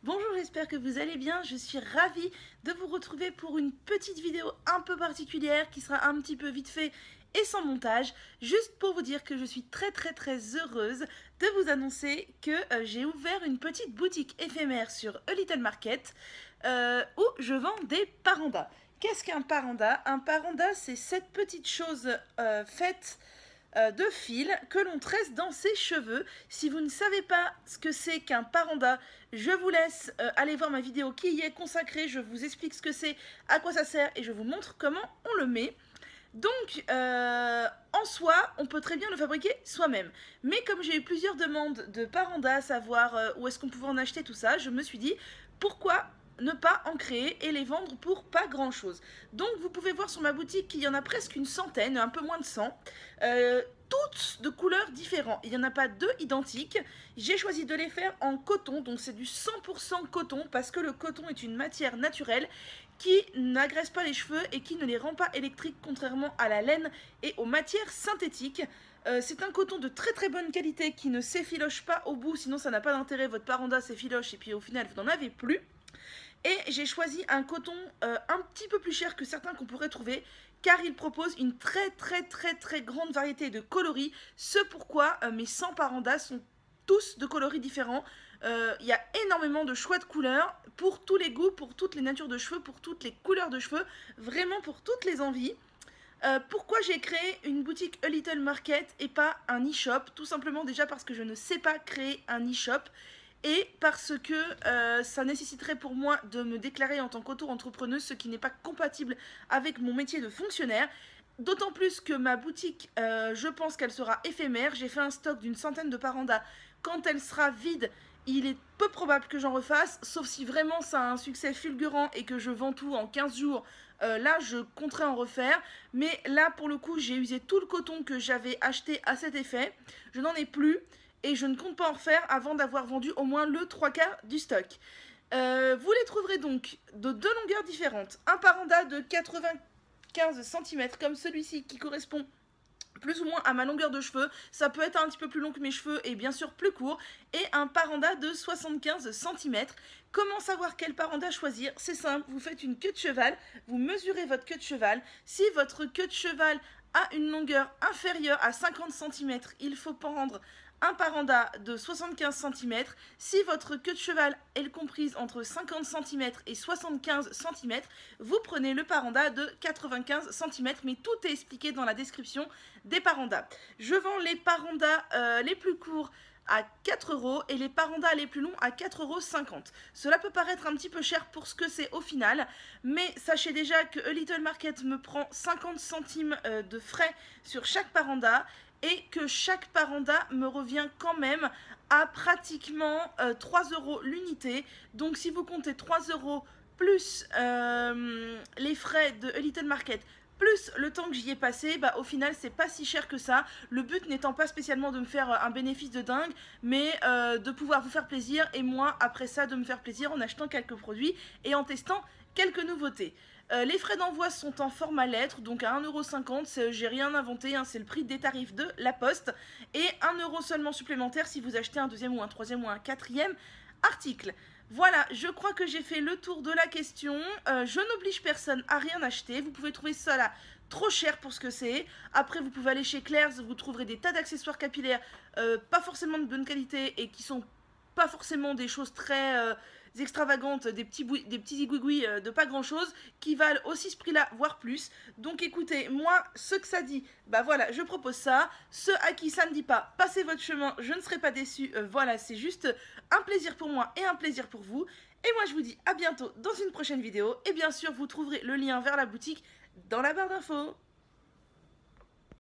Bonjour, j'espère que vous allez bien. Je suis ravie de vous retrouver pour une petite vidéo un peu particulière qui sera un petit peu vite fait et sans montage, juste pour vous dire que je suis très heureuse de vous annoncer que j'ai ouvert une petite boutique éphémère sur A Little Market où je vends des parandas. Qu'est-ce qu'un paranda? Un paranda, c'est cette petite chose faite de fil que l'on tresse dans ses cheveux. Si vous ne savez pas ce que c'est qu'un paranda, je vous laisse aller voir ma vidéo qui y est consacrée. Je vous explique ce que c'est, à quoi ça sert et je vous montre comment on le met. Donc, en soi, on peut très bien le fabriquer soi-même. Mais comme j'ai eu plusieurs demandes de parandas, à savoir où est-ce qu'on pouvait en acheter, tout ça, je me suis dit, pourquoi ne pas en créer et les vendre pour pas grand chose. Donc vous pouvez voir sur ma boutique qu'il y en a presque une centaine, un peu moins de 100, toutes de couleurs différentes. Il n'y en a pas deux identiques. J'ai choisi de les faire en coton, donc c'est du 100% coton parce que le coton est une matière naturelle qui n'agresse pas les cheveux et qui ne les rend pas électriques contrairement à la laine et aux matières synthétiques. C'est un coton de très bonne qualité qui ne s'effiloche pas au bout, sinon ça n'a pas d'intérêt, votre paranda s'effiloche et puis au final vous n'en avez plus. Et j'ai choisi un coton un petit peu plus cher que certains qu'on pourrait trouver, car il propose une très grande variété de coloris, ce pourquoi mes 100 parandas sont tous de coloris différents. Il y a énormément de choix de couleurs, pour tous les goûts, pour toutes les natures de cheveux, pour toutes les couleurs de cheveux, vraiment pour toutes les envies. Pourquoi j'ai créé une boutique A Little Market et pas un e-shop? Tout simplement déjà parce que je ne sais pas créer un e-shop et parce que ça nécessiterait pour moi de me déclarer en tant qu'auto-entrepreneuse, ce qui n'est pas compatible avec mon métier de fonctionnaire. D'autant plus que ma boutique, je pense qu'elle sera éphémère. J'ai fait un stock d'une centaine de parandas. Quand elle sera vide, il est peu probable que j'en refasse, sauf si vraiment ça a un succès fulgurant et que je vends tout en 15 jours. Là, je compterai en refaire. Mais là, pour le coup, j'ai usé tout le coton que j'avais acheté à cet effet. Je n'en ai plus et je ne compte pas en refaire avant d'avoir vendu au moins le 3/4 du stock. Vous les trouverez donc de deux longueurs différentes. Un paranda de 95 cm comme celui-ci qui correspond plus ou moins à ma longueur de cheveux, ça peut être un petit peu plus long que mes cheveux et bien sûr plus court, et un paranda de 75 cm. Comment savoir quel paranda choisir? C'est simple, vous faites une queue de cheval, vous mesurez votre queue de cheval. Si votre queue de cheval a une longueur inférieure à 50 cm, il faut prendre un paranda de 75 cm. Si votre queue de cheval est comprise entre 50 cm et 75 cm, vous prenez le paranda de 95 cm, mais tout est expliqué dans la description des parandas. Je vends les parandas les plus courts à 4 € et les parandas les plus longs à 4,50 €. Cela peut paraître un petit peu cher pour ce que c'est au final, mais sachez déjà que A Little Market me prend 50 centimes de frais sur chaque paranda et que chaque paranda me revient quand même à pratiquement 3 € l'unité. Donc si vous comptez 3 € plus les frais de A Little Market, plus le temps que j'y ai passé, bah au final c'est pas si cher que ça. Le but n'étant pas spécialement de me faire un bénéfice de dingue, mais de pouvoir vous faire plaisir et moi après ça de me faire plaisir en achetant quelques produits et en testant quelques nouveautés. Les frais d'envoi sont en format lettre, donc à 1,50 €, j'ai rien inventé, hein, c'est le prix des tarifs de la poste, et 1 € seulement supplémentaire si vous achetez un deuxième ou un troisième ou un quatrième article. Voilà, je crois que j'ai fait le tour de la question. Je n'oblige personne à rien acheter. Vous pouvez trouver ça là trop cher pour ce que c'est. Après, vous pouvez aller chez Claire's, vous trouverez des tas d'accessoires capillaires pas forcément de bonne qualité et qui sont pas forcément des choses très extravagantes, des petits igouigouis de pas grand chose, qui valent aussi ce prix-là, voire plus. Donc écoutez, moi, ce que ça dit, bah voilà, je propose ça. Ceux à qui ça ne dit pas, passez votre chemin, je ne serai pas déçue. Voilà, c'est juste un plaisir pour moi et un plaisir pour vous. Et moi, je vous dis à bientôt dans une prochaine vidéo. Et bien sûr, vous trouverez le lien vers la boutique dans la barre d'infos.